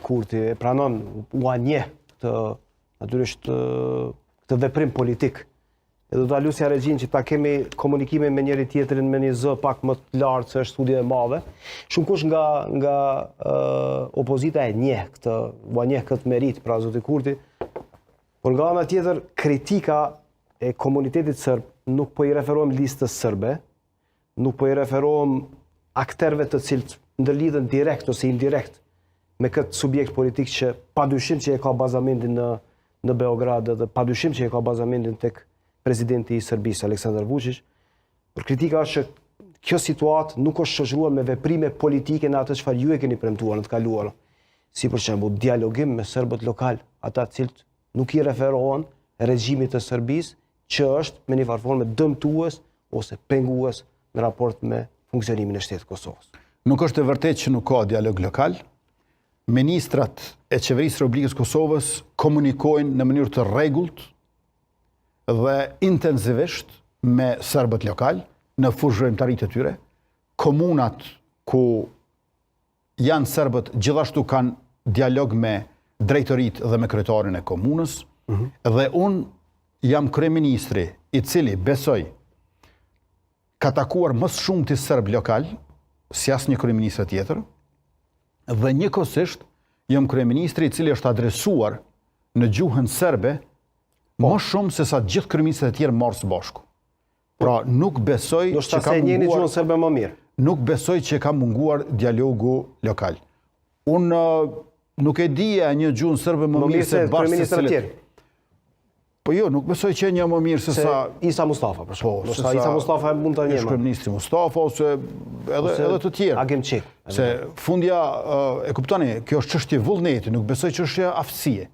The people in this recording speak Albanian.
Kurti e pranon u anje këtë veprim politik. Edhe do ta lusja regjin që ta kemi komunikime me njëri tjetrin me një zë pak më të lartë se është studia e madhe. Shumë kush nga opozita e njeh këtë merit pra zoti Kurti, por nga ana tjetër kritika e komunitetit serb nuk po i referohem listës serbe, nuk po i referohem akterëve të cilët ndërlidhen direkt ose indirekt me këtë subjekt politik që padyshim që e ka bazamentin në Beograd dhe padyshim që e ka bazamentin tek presidenti i Serbisë, Aleksandar Vučić. Por kritika është që kjo situatë nuk është shoqëruar me veprime politike në atë çfarë ju e keni premtuar në të kaluarën. Si për shembull dialogim me serbët lokal, ata të cilët nuk i referohen regjimit të Serbisë, që është me një farë dëmtues ose pengues në raport me funksionimin e shtetit të Kosovës. Nuk është e vërtetë që nuk ka dialog lokal. Ministrat e Qeverisë së Republikës Kosovës komunikojnë në mënyrë të rregullt dhe intensivisht me serbët lokal në fushërimtaritë e tyre. Komunat ku janë serbët gjithashtu kanë dialog me drejtoritë dhe me kryetarin e komunës. Dhe unë jam kryeministri i cili besoj ka takuar më shumë të serb lokal, si asnjë kryeministër tjetër, dhe njëkohësisht jam kryeministri i cili është adresuar në gjuhën serbe më shumë se sa gjithë kryeministrat e tjerë marrë së bashku. Pra nuk besoj që ka njëni gjuhën serbe më mirë. Nuk besoj që ka munguar dialogu lokal. Unë nuk e dija një gjuhën serbe më mirë se kryeministrat e tjerë. Po jo, nuk besoj që një më mirë se sa Isa Mustafa, për shembull. Isa Mustafa mund ta njeh. Kryeministri Mustafa ose edhe të tjerë. Agim Çik. Se fundja e kuptoni, kjo është çështje vullneti, nuk besoj që është aftësie.